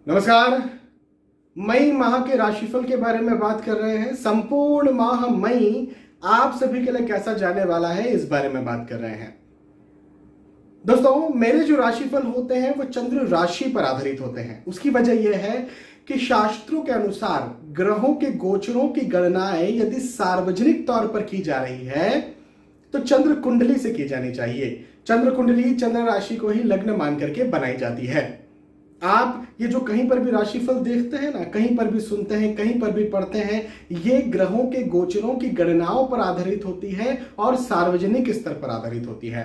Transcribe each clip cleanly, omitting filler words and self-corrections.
नमस्कार। मई माह के राशिफल के बारे में बात कर रहे हैं। संपूर्ण माह मई आप सभी के लिए कैसा जाने वाला है इस बारे में बात कर रहे हैं। दोस्तों, मेरे जो राशिफल होते हैं वो चंद्र राशि पर आधारित होते हैं। उसकी वजह यह है कि शास्त्रों के अनुसार ग्रहों के गोचरों की गणनाएं यदि सार्वजनिक तौर पर की जा रही है तो चंद्र कुंडली से की जानी चाहिए। चंद्र कुंडली चंद्र राशि को ही लग्न मान करके बनाई जाती है। आप ये जो कहीं पर भी राशिफल देखते हैं ना, कहीं पर भी सुनते हैं, कहीं पर भी पढ़ते हैं, ये ग्रहों के गोचरों की गणनाओं पर आधारित होती है और सार्वजनिक स्तर पर आधारित होती है।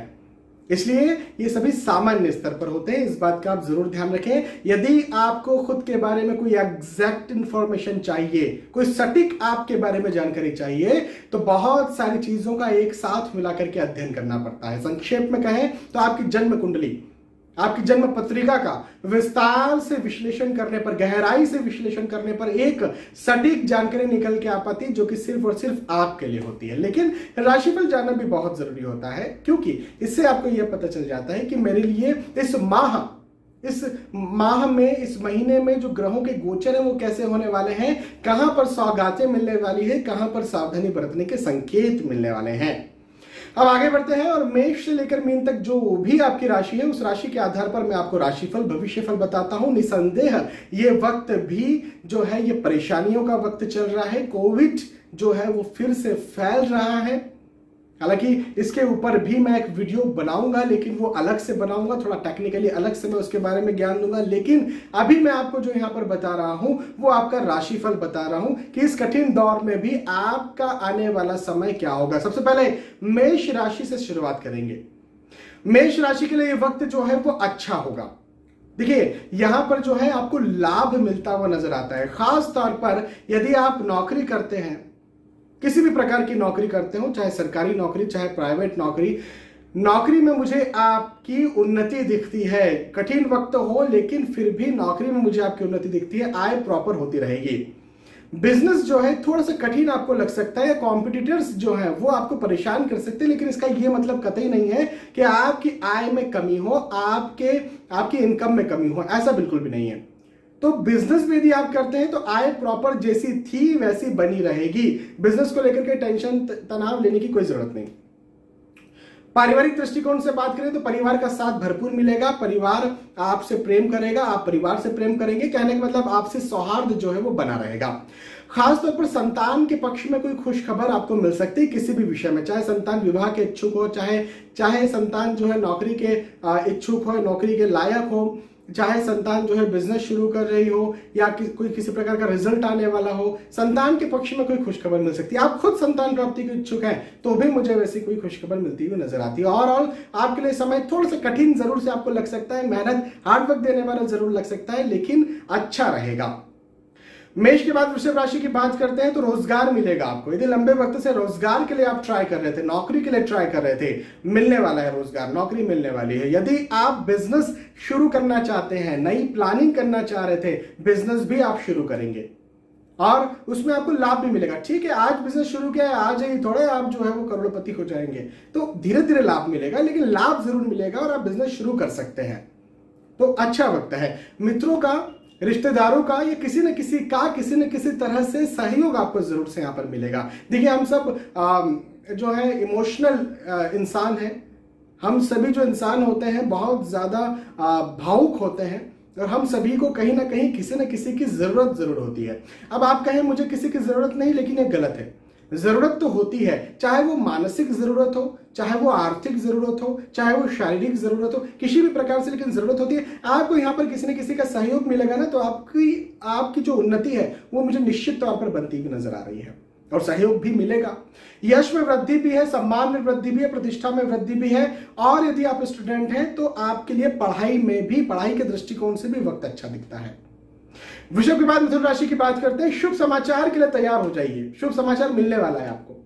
इसलिए ये सभी सामान्य स्तर पर होते हैं। इस बात का आप जरूर ध्यान रखें। यदि आपको खुद के बारे में कोई एग्जैक्ट इंफॉर्मेशन चाहिए, कोई सटीक आपके बारे में जानकारी चाहिए, तो बहुत सारी चीजों का एक साथ मिलाकर के अध्ययन करना पड़ता है। संक्षेप में कहें तो आपकी जन्म कुंडली, आपकी जन्म पत्रिका का विस्तार से विश्लेषण करने पर, गहराई से विश्लेषण करने पर एक सटीक जानकारी निकल के आ पाती है, जो कि सिर्फ और सिर्फ आपके लिए होती है। लेकिन राशिफल जानना भी बहुत जरूरी होता है, क्योंकि इससे आपको यह पता चल जाता है कि मेरे लिए इस माह में, इस महीने में जो ग्रहों के गोचर हैं वो कैसे होने वाले हैं, कहां पर सौगातें मिलने वाली है, कहां पर सावधानी बरतने के संकेत मिलने वाले हैं। अब आगे बढ़ते हैं और मेष से लेकर मीन तक जो भी आपकी राशि है, उस राशि के आधार पर मैं आपको राशिफल, भविष्यफल बताता हूं। निसंदेह ये वक्त भी जो है ये परेशानियों का वक्त चल रहा है। कोविड जो है वो फिर से फैल रहा है। हालांकि इसके ऊपर भी मैं एक वीडियो बनाऊंगा, लेकिन वो अलग से बनाऊंगा, थोड़ा टेक्निकली अलग से मैं उसके बारे में ज्ञान दूंगा। लेकिन अभी मैं आपको जो यहां पर बता रहा हूं वो आपका राशिफल बता रहा हूं कि इस कठिन दौर में भी आपका आने वाला समय क्या होगा। सबसे पहले मेष राशि से शुरुआत करेंगे। मेष राशि के लिए ये वक्त जो है वो अच्छा होगा। देखिए, यहां पर जो है आपको लाभ मिलता हुआ नजर आता है। खास तौर पर यदि आप नौकरी करते हैं, किसी भी प्रकार की नौकरी करते हो, चाहे सरकारी नौकरी चाहे प्राइवेट नौकरी, नौकरी में मुझे आपकी उन्नति दिखती है। कठिन वक्त हो लेकिन फिर भी नौकरी में मुझे आपकी उन्नति दिखती है। आय प्रॉपर होती रहेगी। बिजनेस जो है थोड़ा सा कठिन आपको लग सकता है, या कॉम्पिटिटर्स जो है वो आपको परेशान कर सकते हैं, लेकिन इसका ये मतलब कतई नहीं है कि आपकी आय में कमी हो, आपकी इनकम में कमी हो, ऐसा बिल्कुल भी नहीं है। तो बिजनेस में यदि आप करते हैं तो आय प्रॉपर जैसी थी वैसी बनी रहेगी। बिजनेस को लेकर के टेंशन तनाव लेने की कोई जरूरत नहीं। पारिवारिक दृष्टिकोण से बात करें तो परिवार का साथ भरपूर मिलेगा। परिवार आपसे प्रेम करेगा, आप परिवार से प्रेम करेंगे। कहने का मतलब आपसे सौहार्द जो है वो बना रहेगा। खासतौर पर संतान के पक्ष में कोई खुश खबर आपको मिल सकती है किसी भी विषय में, चाहे संतान विवाह के इच्छुक हो, चाहे संतान जो है नौकरी के इच्छुक हो, नौकरी के लायक हो, चाहे संतान जो है बिजनेस शुरू कर रही हो, या कोई किसी प्रकार का रिजल्ट आने वाला हो, संतान के पक्ष में कोई खुशखबर मिल सकती है। आप खुद संतान प्राप्ति के इच्छुक हैं तो भी मुझे वैसी कोई खुशखबर मिलती हुई नजर आती है। और आपके लिए समय थोड़ा सा कठिन जरूर से आपको लग सकता है, मेहनत हार्ड वर्क देने वाला जरूर लग सकता है, लेकिन अच्छा रहेगा। मेष के बाद वृषभ राशि की बात करते हैं तो रोजगार मिलेगा आपको। यदि लंबे वक्त से रोजगार के लिए आप ट्राई कर रहे थे, नौकरी के लिए ट्राई कर रहे थे, मिलने वाला है रोजगार, नौकरी मिलने वाली है। यदि आप बिजनेस शुरू करना चाहते हैं, नई प्लानिंग करना चाह रहे थे, बिजनेस भी आप शुरू करेंगे और उसमें आपको लाभ भी मिलेगा। ठीक है, आज बिजनेस शुरू किया है, आज ही थोड़े आप जो है वो करोड़पति हो जाएंगे, तो धीरे धीरे लाभ मिलेगा, लेकिन लाभ जरूर मिलेगा और आप बिजनेस शुरू कर सकते हैं। तो अच्छा वक्त है। मित्रों का, रिश्तेदारों का, या किसी न किसी तरह से सहयोग आपको जरूर से यहां पर मिलेगा। देखिए, हम सब जो है इमोशनल इंसान हैं। हम सभी जो इंसान होते हैं बहुत ज्यादा भावुक होते हैं, और हम सभी को कहीं ना कहीं किसी न किसी की जरूरत जरूर होती है। अब आप कहें मुझे किसी की जरूरत नहीं, लेकिन ये गलत है। जरूरत तो होती है, चाहे वो मानसिक जरूरत हो, चाहे वो आर्थिक जरूरत हो, चाहे वो शारीरिक जरूरत हो, किसी भी प्रकार से, लेकिन जरूरत होती है। आपको यहाँ पर किसी न किसी का सहयोग मिलेगा ना, तो आपकी जो उन्नति है वो मुझे निश्चित तौर पर बनती हुई नजर आ रही है, और सहयोग भी मिलेगा। यश में वृद्धि भी है, सम्मान में वृद्धि भी है, प्रतिष्ठा में वृद्धि भी है। और यदि आप स्टूडेंट हैं तो आपके लिए पढ़ाई में भी, पढ़ाई के दृष्टिकोण से भी वक्त अच्छा दिखता है। वृषभ के बाद मिथुन राशि की बात करते हैं। शुभ समाचार के लिए तैयार हो जाइए। शुभ समाचार मिलने वाला है आपको।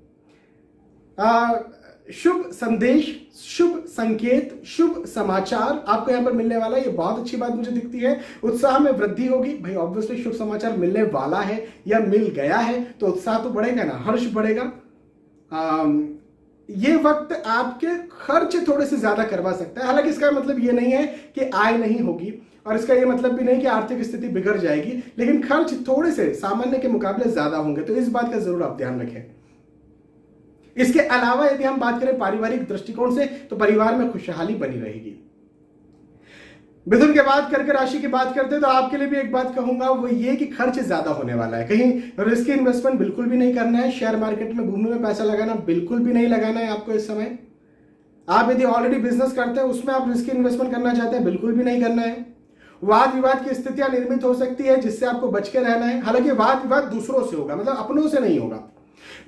शुभ संदेश, शुभ संकेत, शुभ समाचार आपको यहां पर मिलने वाला है। ये बहुत अच्छी बात मुझे दिखती है। उत्साह में वृद्धि होगी। भाई ऑब्वियसली शुभ समाचार मिलने वाला है या मिल गया है तो उत्साह तो बढ़ेगा ना, हर्ष बढ़ेगा। ये वक्त आपके खर्च थोड़े से ज्यादा करवा सकता है। हालांकि इसका मतलब ये नहीं है कि आय नहीं होगी। और इसका ये मतलब भी नहीं कि आर्थिक स्थिति बिगड़ जाएगी, लेकिन खर्च थोड़े से सामान्य के मुकाबले ज्यादा होंगे, तो इस बात का जरूर आप ध्यान रखें। इसके अलावा यदि हम बात करें पारिवारिक दृष्टिकोण से, तो परिवार में खुशहाली बनी रहेगी। मिथुन के बाद करके राशि की बात करते हैं तो आपके लिए भी एक बात कहूंगा, वो ये कि खर्च ज्यादा होने वाला है। कहीं रिस्की इन्वेस्टमेंट बिल्कुल भी नहीं करना है, शेयर मार्केट में भूमि में पैसा लगाना बिल्कुल भी नहीं लगाना है आपको इस समय। आप यदि ऑलरेडी बिजनेस करते हैं उसमें आप रिस्की इन्वेस्टमेंट करना चाहते हैं, बिल्कुल भी नहीं करना है। वाद विवाद की स्थितियां निर्मित हो सकती है जिससे आपको बच के रहना है। हालांकि वाद विवाद दूसरों से होगा, मतलब अपनों से नहीं होगा।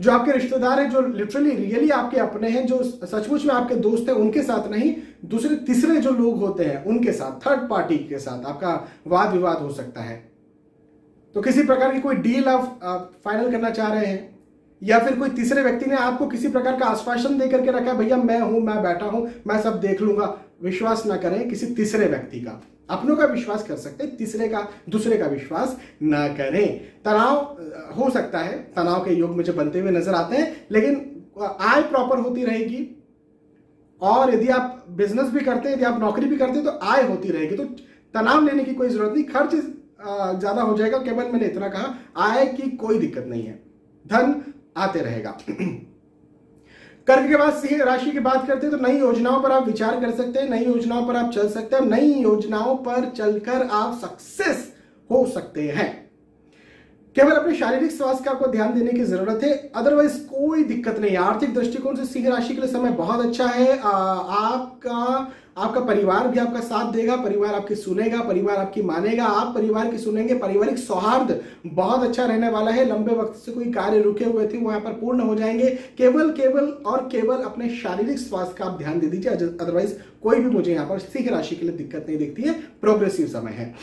जो आपके रिश्तेदार हैं, जो लिटरली रियली आपके अपने हैं, जो सचमुच में आपके दोस्त हैं, उनके साथ नहीं, दूसरे तीसरे जो लोग होते हैं उनके साथ, थर्ड पार्टी के साथ आपका वाद विवाद हो सकता है। तो किसी प्रकार की कोई डील आप फाइनल करना चाह रहे हैं, या फिर कोई तीसरे व्यक्ति ने आपको किसी प्रकार का आश्वासन दे करके रखा, भैया मैं हूं, मैं बैठा हूं, मैं सब देख लूंगा। विश्वास ना करें किसी तीसरे व्यक्ति का। अपनों का विश्वास कर सकते हैं, दूसरे का विश्वास ना करें। तनाव हो सकता है, तनाव के योग मुझे बनते हुए नजर आते हैं, लेकिन आय प्रॉपर होती रहेगी। और यदि आप बिजनेस भी करते हैं, यदि आप नौकरी भी करते हैं, तो आय होती रहेगी, तो तनाव लेने की कोई जरूरत नहीं। खर्च ज्यादा हो जाएगा, केवल मैंने इतना कहा, आय की कोई दिक्कत नहीं है, धन आते रहेगा। कर्क के बाद सिंह राशि की बात करते हैं तो नई योजनाओं पर आप विचार कर सकते हैं, नई योजनाओं पर आप चल सकते हैं, नई योजनाओं पर चलकर आप सक्सेस हो सकते हैं। केवल अपने शारीरिक स्वास्थ्य का आपको ध्यान देने की जरूरत है, अदरवाइज कोई दिक्कत नहीं है। आर्थिक दृष्टिकोण से सिंह राशि के लिए समय बहुत अच्छा है। आपका परिवार भी आपका साथ देगा, परिवार आपकी सुनेगा, परिवार आपकी मानेगा, आप परिवार की सुनेंगे। पारिवारिक सौहार्द बहुत अच्छा रहने वाला है। लंबे वक्त से कोई कार्य रुके हुए थे वो यहाँ पर पूर्ण हो जाएंगे। केवल अपने शारीरिक स्वास्थ्य का आप ध्यान दे दीजिए, अदरवाइज कोई भी मुझे यहाँ पर सिंह राशि के लिए दिक्कत नहीं दिखती है। प्रोग्रेसिव समय है।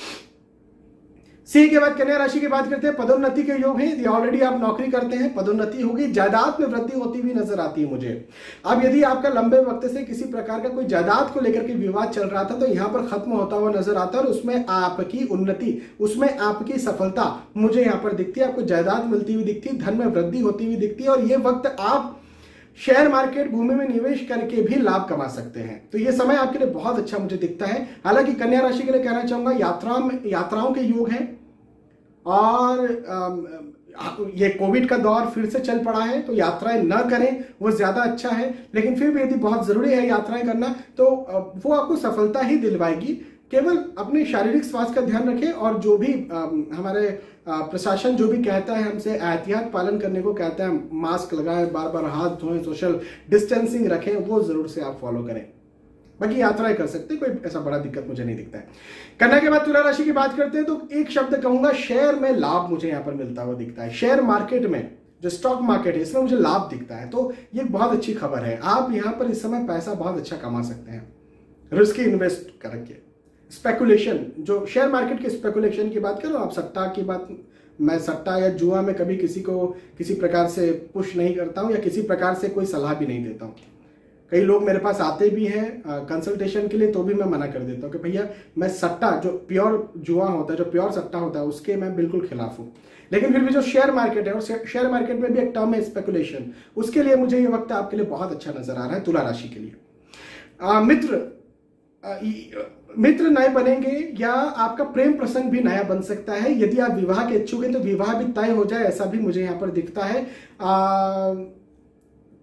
सिंह के बाद कन्या राशि की बात करते हैं, पदोन्नति के योग है। यदि ऑलरेडी आप नौकरी करते हैं, पदोन्नति होगी, जायदाद में वृद्धि होती हुई नजर आती है मुझे। अब यदि आपका लंबे वक्त से किसी प्रकार का कोई जायदाद को लेकर के विवाद चल रहा था, तो यहां पर खत्म होता हुआ नजर आता है, और उसमें आपकी उन्नति, उसमें आपकी सफलता मुझे यहां पर दिखती है। आपको जायदाद मिलती हुई दिखती है, धन में वृद्धि होती हुई दिखती है, और ये वक्त आप शेयर मार्केट भूमि में निवेश करके भी लाभ कमा सकते हैं। तो ये समय आपके लिए बहुत अच्छा मुझे दिखता है। हालांकि कन्या राशि के लिए कहना चाहूंगा, यात्राओं के योग हैं, और ये कोविड का दौर फिर से चल पड़ा है, तो यात्राएं न करें वो ज्यादा अच्छा है। लेकिन फिर भी यदि बहुत जरूरी है यात्राएं करना, तो वो आपको सफलता ही दिलवाएगी। केवल अपने शारीरिक स्वास्थ्य का ध्यान रखें, और जो भी हमारे प्रशासन जो भी कहता है, हमसे एहतियात पालन करने को कहता है, मास्क लगाएं, बार बार हाथ धोएं, सोशल डिस्टेंसिंग रखें, वो जरूर से आप फॉलो करें। बाकी यात्राएं कर सकते हैं, कोई ऐसा बड़ा दिक्कत मुझे नहीं दिखता है। कन्या के बाद तुला राशि की बात करते हैं तो एक शब्द कहूंगा, शेयर में लाभ मुझे यहां पर मिलता हुआ दिखता है। शेयर मार्केट में, जो स्टॉक मार्केट है, इसमें मुझे लाभ दिखता है, तो ये बहुत अच्छी खबर है। आप यहां पर इस समय पैसा बहुत अच्छा कमा सकते हैं रिस्क इन्वेस्ट करके। स्पेकुलेशन, जो शेयर मार्केट के स्पेकुलेशन की बात करो, आप सट्टा की बात, मैं सट्टा या जुआ में कभी किसी को किसी प्रकार से पुश नहीं करता हूं, या किसी प्रकार से कोई सलाह भी नहीं देता हूं। कई लोग मेरे पास आते भी हैं कंसल्टेशन के लिए, तो भी मैं मना कर देता हूं कि भैया मैं सट्टा, जो प्योर जुआ होता है, जो प्योर सट्टा होता है, उसके मैं बिल्कुल खिलाफ हूं। लेकिन फिर भी जो शेयर मार्केट है, और शेयर मार्केट में भी एक टर्म है स्पेकुलेशन, उसके लिए मुझे ये वक्त आपके लिए बहुत अच्छा नजर आ रहा है तुला राशि के लिए। मित्र नए बनेंगे, या आपका प्रेम प्रसंग भी नया बन सकता है। यदि आप विवाह के इच्छुक हैं तो विवाह भी तय हो जाए, ऐसा भी मुझे यहाँ पर दिखता है।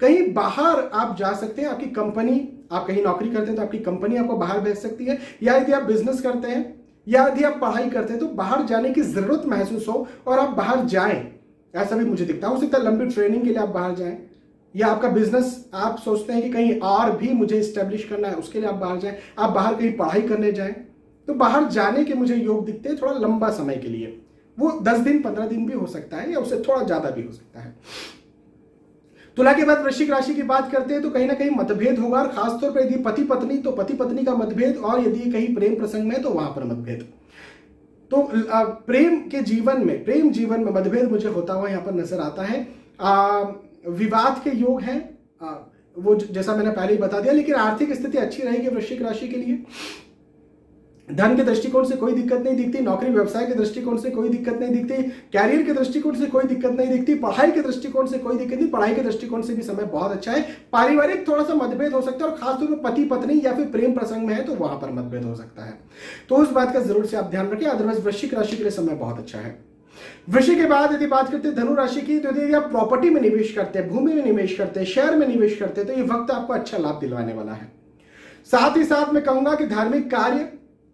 कहीं बाहर आप जा सकते हैं, आपकी कंपनी, आप कहीं नौकरी करते हैं तो आपकी कंपनी आपको बाहर भेज सकती है, या यदि आप बिजनेस करते हैं या यदि आप पढ़ाई करते हैं तो बाहर जाने की जरूरत महसूस हो और आप बाहर जाएं, ऐसा भी मुझे दिखता है। हो सकता है लंबी ट्रेनिंग के लिए आप बाहर जाएं, या आपका बिजनेस आप सोचते हैं कि कहीं और भी मुझे स्टैब्लिश करना है, उसके लिए आप बाहर जाएं, आप बाहर कहीं पढ़ाई करने जाएं, तो बाहर जाने के मुझे योग दिखते हैं थोड़ा लंबा समय के लिए। वो 10 दिन 15 दिन भी हो सकता है, या उससे थोड़ा ज्यादा भी हो सकता है। तुला के बाद वृश्चिक राशि की बात करते हैं तो कहीं ना कहीं मतभेद होगा, और खासतौर पर यदि पति पत्नी तो पति पत्नी का मतभेद, और यदि कहीं प्रेम प्रसंग में तो वहां पर मतभेद। तो प्रेम जीवन में मतभेद मुझे होता हुआ यहां पर नजर आता है। विवाद के योग हैं, वो जैसा मैंने पहले ही बता दिया। लेकिन आर्थिक स्थिति अच्छी रहेगी वृश्चिक राशि के लिए। धन के दृष्टिकोण से कोई दिक्कत नहीं दिखती, नौकरी व्यवसाय के दृष्टिकोण से कोई दिक्कत नहीं दिखती, कैरियर के दृष्टिकोण से कोई दिक्कत नहीं दिखती, पढ़ाई के दृष्टिकोण से कोई दिक्कत नहीं, पढ़ाई के दृष्टिकोण से भी समय बहुत अच्छा है। पारिवारिक थोड़ा सा मतभेद हो सकता है और खासतौर पर पति पत्नी या फिर प्रेम प्रसंग में है तो वहां पर मतभेद हो सकता है, तो उस बात का जरूर से आप ध्यान रखें। अदरवाइज वृश्चिक राशि के लिए समय बहुत अच्छा है। वृश्चिक के बाद यदि बात करते हैं धनु राशि की, तो यदि आप प्रॉपर्टी में निवेश करते हैं, भूमि में निवेश करते हैं, शेयर में निवेश करते हैं, तो ये वक्त आपको अच्छा लाभ दिलवाने वाला है। साथ ही साथ मैं कहूंगा कि धार्मिक कार्य,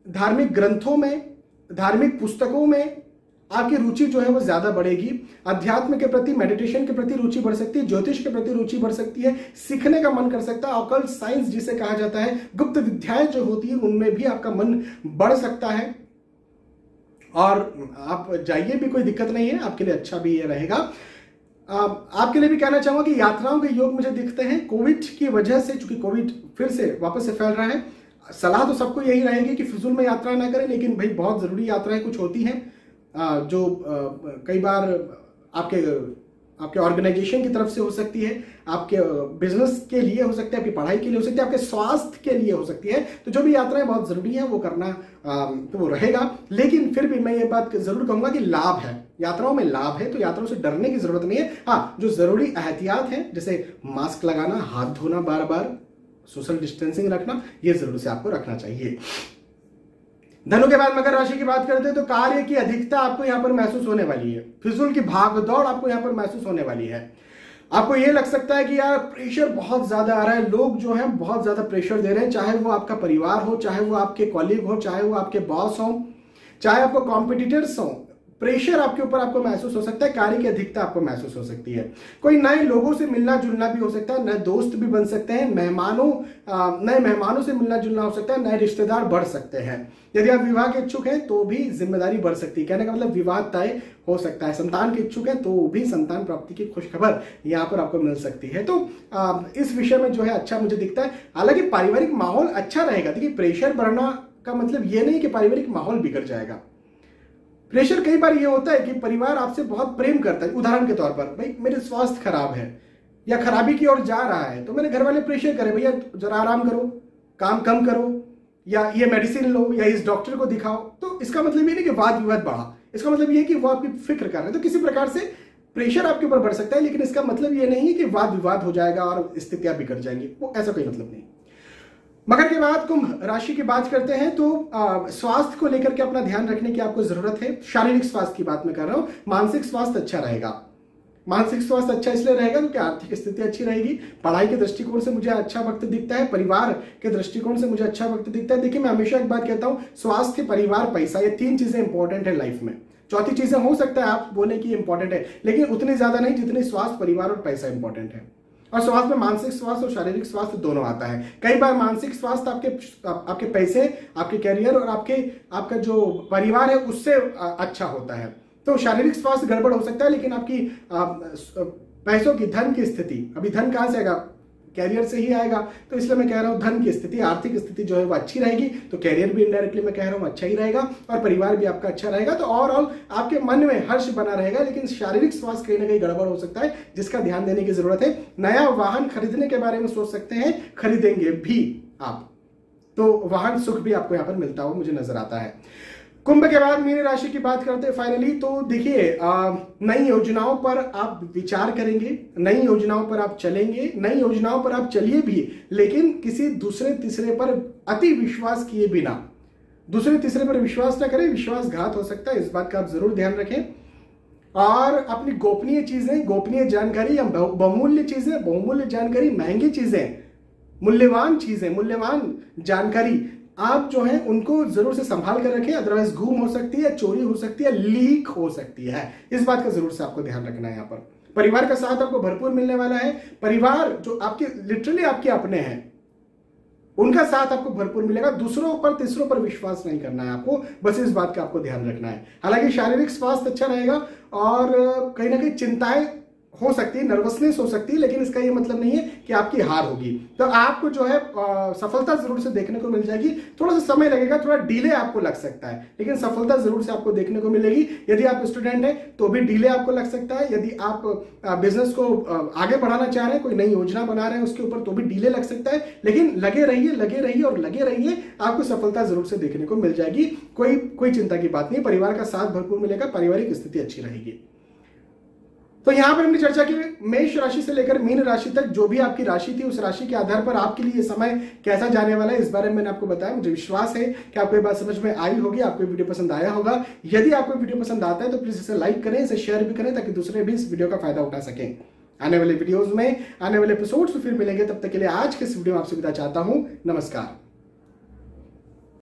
धार्मिक ग्रंथों में, धार्मिक पुस्तकों में आपकी रुचि जो है वो ज्यादा बढ़ेगी। अध्यात्म के प्रति, मेडिटेशन के प्रति रुचि बढ़ सकती है, ज्योतिष के प्रति रुचि बढ़ सकती है, सीखने का मन कर सकता है, ऑकल्ट साइंस जिसे कहा जाता है, गुप्त विद्याएं जो होती है उनमें भी आपका मन बढ़ सकता है। और आप जाइए भी, कोई दिक्कत नहीं है, आपके लिए अच्छा भी ये रहेगा। आपके लिए भी कहना चाहूंगा कि यात्राओं के योग मुझे दिखते हैं कोविड की वजह से, चूंकि कोविड फिर से वापस से फैल रहा है, सलाह तो सबको यही रहेगी कि फिजूल में यात्रा ना करें, लेकिन भाई बहुत जरूरी यात्राएं कुछ होती हैं जो कई बार आपके ऑर्गेनाइजेशन की तरफ से हो सकती है, आपके बिजनेस के लिए हो सकती है, आपकी पढ़ाई के लिए हो सकती है, आपके स्वास्थ्य के लिए हो सकती है। तो जो भी यात्राएं बहुत जरूरी है वो करना तो वो रहेगा। लेकिन फिर भी मैं ये बात जरूर कहूंगा कि लाभ है, यात्राओं में लाभ है, तो यात्राओं से डरने की जरूरत नहीं है। हाँ, जो जरूरी एहतियात है जैसे मास्क लगाना, हाथ धोना बार बार, सोशल डिस्टेंसिंग रखना, ये जरूर से आपको रखना चाहिए। धनु के बाद मकर राशि की बात करते हैं तो कार्य की अधिकता आपको यहां पर महसूस होने वाली है, फिजूल की भाग दौड़ आपको यहां पर महसूस होने वाली है। आपको यह लग सकता है कि यार प्रेशर बहुत ज्यादा आ रहा है, लोग जो है बहुत ज्यादा प्रेशर दे रहे हैं, चाहे वो आपका परिवार हो, चाहे वो आपके कॉलीग हो, चाहे वो आपके बॉस हो, चाहे आपको कॉम्पिटिटर्स हो, प्रेशर आपके ऊपर आपको महसूस हो सकता है, कार्य की अधिकता आपको महसूस हो सकती है। कोई नए लोगों से मिलना जुलना भी हो सकता है, नए दोस्त भी बन सकते हैं, नए मेहमानों से मिलना जुलना हो सकता है, नए रिश्तेदार बढ़ सकते हैं। यदि आप विवाह के इच्छुक हैं तो भी जिम्मेदारी बढ़ सकती है, कहने का मतलब विवाह तय हो सकता है। संतान के इच्छुक हैं तो भी संतान प्राप्ति की खुशखबर यहाँ पर आपको मिल सकती है। तो इस विषय में जो है अच्छा मुझे दिखता है। हालांकि पारिवारिक माहौल अच्छा रहेगा। देखिए, प्रेशर बढ़ना का मतलब ये नहीं कि पारिवारिक माहौल बिगड़ जाएगा। प्रेशर कई बार ये होता है कि परिवार आपसे बहुत प्रेम करता है। उदाहरण के तौर पर, भाई मेरे स्वास्थ्य खराब है या खराबी की ओर जा रहा है, तो मेरे घर वाले प्रेशर करें, भैया जरा आराम करो, काम कम करो, या ये मेडिसिन लो, या इस डॉक्टर को दिखाओ। तो इसका मतलब ये नहीं कि वाद विवाद बढ़ा, इसका मतलब ये कि वो आपकी फिक्र कर रहे हैं। तो किसी प्रकार से प्रेशर आपके ऊपर बढ़ सकता है, लेकिन इसका मतलब ये नहीं है कि वाद विवाद हो जाएगा और स्थितियां बिगड़ जाएंगी, वो ऐसा कोई मतलब नहीं। मकर के बाद कुंभ राशि की बात करते हैं तो स्वास्थ्य को लेकर के अपना ध्यान रखने की आपको जरूरत है। शारीरिक स्वास्थ्य की बात मैं कर रहा हूं, मानसिक स्वास्थ्य अच्छा रहेगा। मानसिक स्वास्थ्य अच्छा इसलिए रहेगा क्योंकि आर्थिक स्थिति अच्छी रहेगी। पढ़ाई के दृष्टिकोण से मुझे अच्छा वक्त दिखता है, परिवार के दृष्टिकोण से मुझे अच्छा वक्त दिखता है। देखिए, मैं हमेशा एक बात कहता हूं, स्वास्थ्य, परिवार, पैसा, ये तीन चीजें इंपॉर्टेंट है लाइफ में। चौथी चीजें हो सकता है आप बोले कि इंपॉर्टेंट है, लेकिन उतनी ज्यादा नहीं जितनी स्वास्थ्य, परिवार और पैसा इंपॉर्टेंट है। और स्वास्थ्य में मानसिक स्वास्थ्य और शारीरिक स्वास्थ्य दोनों आता है। कई बार मानसिक स्वास्थ्य आपके पैसे, आपके करियर और आपका जो परिवार है उससे अच्छा होता है। तो शारीरिक स्वास्थ्य गड़बड़ हो सकता है, लेकिन आपकी पैसों की, धन की स्थिति, अभी धन कहां से आएगा? कैरियर से ही आएगा। तो इसलिए मैं कह रहा हूं धन की स्थिति, आर्थिक स्थिति जो है वो अच्छी रहेगी, तो कैरियर भी इनडायरेक्टली मैं कह रहा हूं अच्छा ही रहेगा और परिवार भी आपका अच्छा रहेगा। तो ओवरऑल आपके मन में हर्ष बना रहेगा, लेकिन शारीरिक स्वास्थ्य कहीं ना कहीं गड़बड़ हो सकता है, जिसका ध्यान देने की जरूरत है। नया वाहन खरीदने के बारे में सोच सकते हैं, खरीदेंगे भी आप, तो वाहन सुख भी आपको यहां पर मिलता हुआ मुझे नजर आता है। कुंभ के बाद मीन राशि की बात करते हैं फाइनली, तो देखिए नई योजनाओं पर आप विचार करेंगे, नई योजनाओं पर आप चलेंगे, नई योजनाओं पर आप चलिए भी, लेकिन किसी दूसरे तीसरे पर अति विश्वास किए बिना। दूसरे तीसरे पर विश्वास ना करें, विश्वासघात हो सकता है, इस बात का आप जरूर ध्यान रखें। और अपनी गोपनीय चीजें, गोपनीय जानकारी या बहुमूल्य चीजें, बहुमूल्य जानकारी, महंगी चीजें, मूल्यवान चीजें, मूल्यवान जानकारी आप जो है उनको जरूर से संभाल कर रखें, अदरवाइज गुम हो सकती है, चोरी हो सकती है, लीक हो सकती है। इस बात का जरूर से आपको ध्यान रखना है। यहाँ पर परिवार का साथ आपको भरपूर मिलने वाला है। परिवार जो आपके लिटरली आपके अपने हैं, उनका साथ आपको भरपूर मिलेगा। दूसरों पर, तीसरों पर विश्वास नहीं करना है आपको, बस इस बात का आपको ध्यान रखना है। हालांकि शारीरिक स्वास्थ्य अच्छा रहेगा और कहीं ना कहीं चिंताएं हो सकती है, नर्वसनेस हो सकती है, लेकिन इसका ये मतलब नहीं है कि आपकी हार होगी। तो आपको जो है सफलता जरूर से देखने को मिल जाएगी। थोड़ा सा समय लगेगा, थोड़ा डिले आपको लग सकता है, लेकिन सफलता जरूर से आपको देखने को मिलेगी। यदि आप स्टूडेंट हैं तो भी डिले आपको लग सकता है। यदि आप बिजनेस को आगे बढ़ाना चाह रहे हैं, कोई नई योजना बना रहे हैं उसके ऊपर, तो भी डिले लग सकता है। लेकिन लगे रहिए, लगे रहिए और लगे रहिए, आपको सफलता जरूर से देखने को मिल जाएगी। कोई चिंता की बात नहीं, परिवार का साथ भरपूर मिलेगा, पारिवारिक स्थिति अच्छी रहेगी। तो यहां पर हमने चर्चा की मेष राशि से लेकर मीन राशि तक जो भी आपकी राशि थी, उस राशि के आधार पर आपके लिए समय कैसा जाने वाला है, इस बारे में मैंने आपको बताया। मुझे विश्वास है कि आपको ये बात समझ में आई होगी, आपको वीडियो पसंद आया होगा। यदि आपको वीडियो पसंद आता है तो प्लीज इसे लाइक करें, इसे शेयर भी करें, ताकि दूसरे भी इस वीडियो का फायदा उठा सकें। आने वाले वीडियोज में, आने वाले एपिसोड्स में फिर मिलेंगे। तब तक के लिए आज के इस वीडियो में आपसे विदा चाहता हूं। नमस्कार।